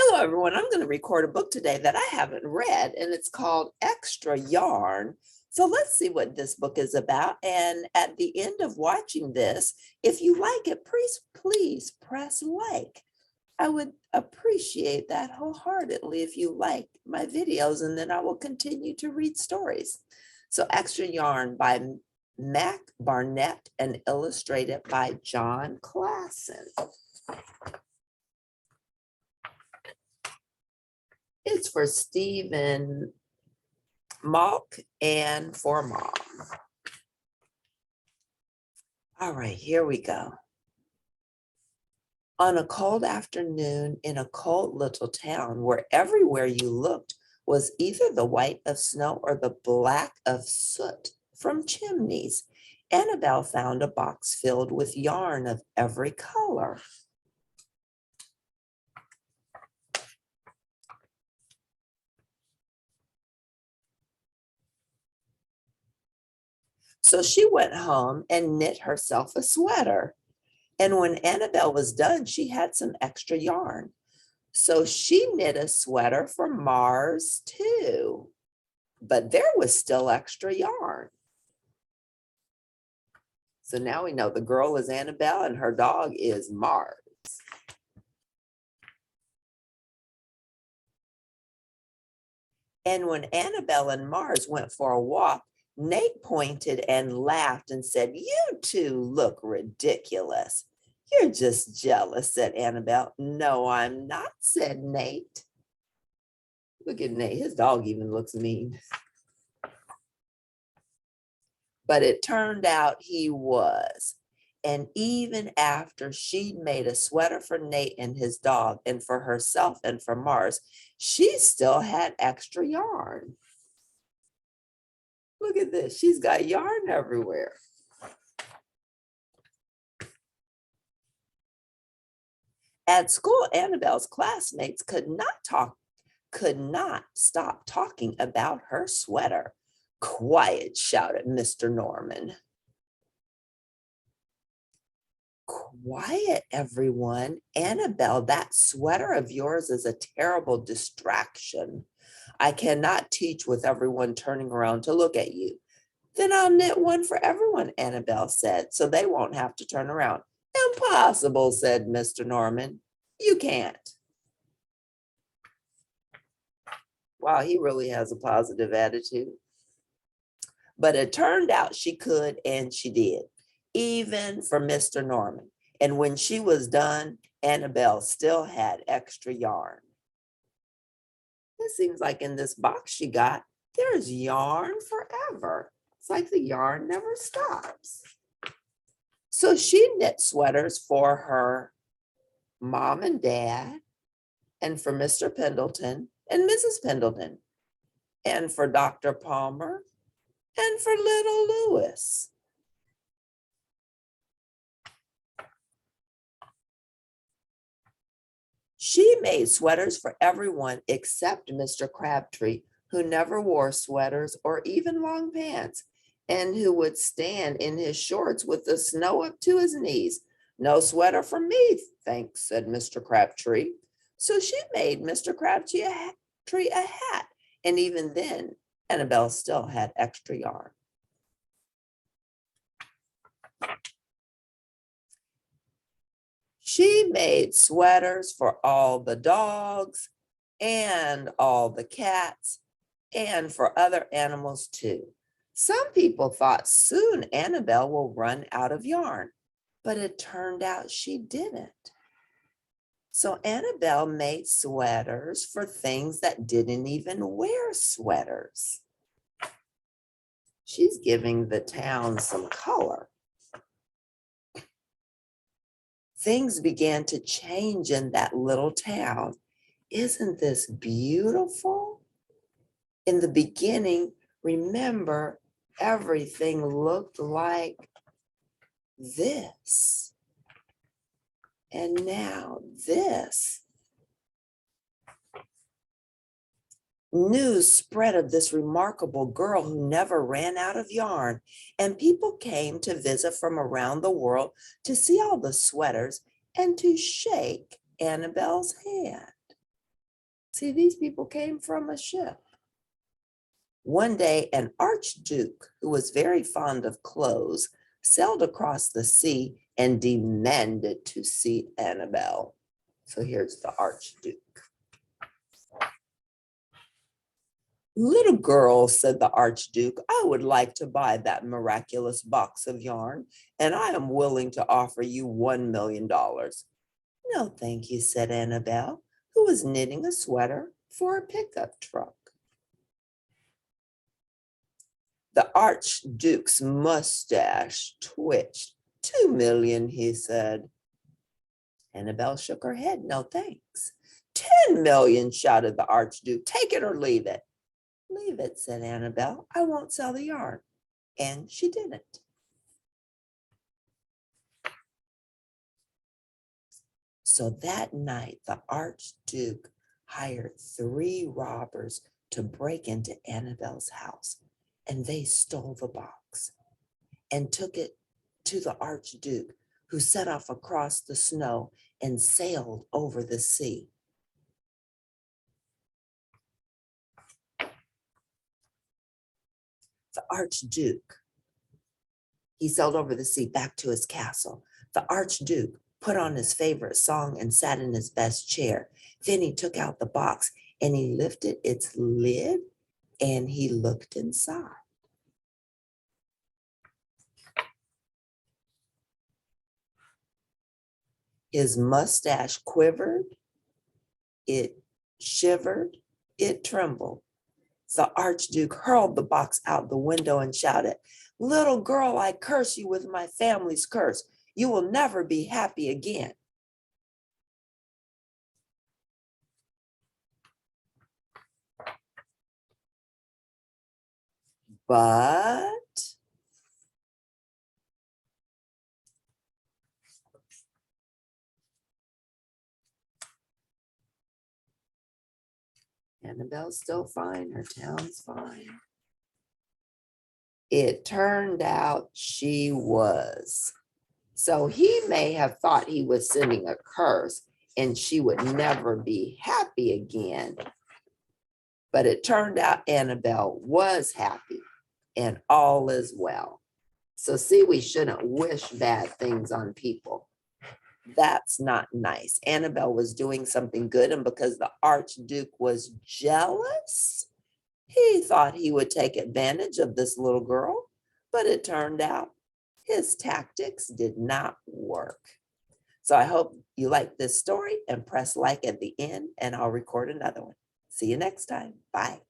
Hello, everyone. I'm going to record a book today that I haven't read, and it's called Extra Yarn. So let's see what this book is about. And at the end of watching this, if you like it, please press like. I would appreciate that wholeheartedly if you like my videos, and then I will continue to read stories. So Extra Yarn by Mac Barnett and illustrated by Jon Klassen. It's for Stephen Malk and for Mom. All right, here we go. On a cold afternoon in a cold little town where everywhere you looked was either the white of snow or the black of soot from chimneys, Annabelle found a box filled with yarn of every color. So she went home and knit herself a sweater. And when Annabelle was done, she had some extra yarn. So she knit a sweater for Mars too. But there was still extra yarn. So now we know the girl is Annabelle and her dog is Mars. And when Annabelle and Mars went for a walk, Nate pointed and laughed and said, "You two look ridiculous." "You're just jealous," said Annabelle. "No, I'm not," said Nate. Look at Nate. His dog even looks mean. But it turned out he was. And even after she'd made a sweater for Nate and his dog and for herself and for Mars, she still had extra yarn. Look at this. She's got yarn everywhere. At school, Annabelle's classmates could not stop talking about her sweater. "Quiet," shouted Mr. Norman. "Quiet, everyone. Annabelle, that sweater of yours is a terrible distraction. I cannot teach with everyone turning around to look at you." "Then I'll knit one for everyone," Annabelle said, "so they won't have to turn around." "Impossible," said Mr. Norman. "You can't." Wow, he really has a positive attitude. But it turned out she could, and she did, even for Mr. Norman. And when she was done, Annabelle still had extra yarn. It seems like in this box she got, there's yarn forever. It's like the yarn never stops. So she knit sweaters for her mom and dad, and for Mr. Pendleton and Mrs. Pendleton, and for Dr. Palmer, and for little Lewis. She made sweaters for everyone except Mr. Crabtree, who never wore sweaters or even long pants, and who would stand in his shorts with the snow up to his knees. "No sweater for me, thanks," said Mr. Crabtree. So she made Mr. Crabtree a hat, and even then, Annabelle still had extra yarn. She made sweaters for all the dogs and all the cats and for other animals too. Some people thought soon Annabelle will run out of yarn, but it turned out she didn't. So Annabelle made sweaters for things that didn't even wear sweaters. She's giving the town some color. Things began to change in that little town. Isn't this beautiful? In the beginning, remember, everything looked like this. And now this. News spread of this remarkable girl who never ran out of yarn, and people came to visit from around the world to see all the sweaters and to shake Annabelle's hand. See, these people came from a ship. One day, an archduke who was very fond of clothes sailed across the sea and demanded to see Annabelle. So here's the archduke. Little girl, said the archduke, I would like to buy that miraculous box of yarn, and I am willing to offer you $1 million. No, thank you, said Annabelle, who was knitting a sweater for a pickup truck. The archduke's mustache twitched. 2 million, he said. Annabelle shook her head. No, thanks. 10 million, shouted the archduke. Take it or leave it. Leave it, said Annabelle. I won't sell the yarn. And she didn't. So that night, the archduke hired 3 robbers to break into Annabelle's house, and they stole the box and took it to the archduke, who set off across the snow and sailed over the sea. The archduke, he sailed over the sea back to his castle. The archduke put on his favorite song and sat in his best chair. Then he took out the box and he lifted its lid and he looked inside. His mustache quivered, it shivered, it trembled. The archduke hurled the box out the window and shouted, little girl, I curse you with my family's curse. You will never be happy again. But Annabelle's still fine, her town's fine. It turned out she was. So he may have thought he was sending a curse and she would never be happy again. But it turned out Annabelle was happy and all is well. So see, we shouldn't wish bad things on people. That's not nice. Annabelle was doing something good, and because the archduke was jealous, he thought he would take advantage of this little girl, but it turned out his tactics did not work. So I hope you like this story and press like at the end, and I'll record another one. See you next time. Bye.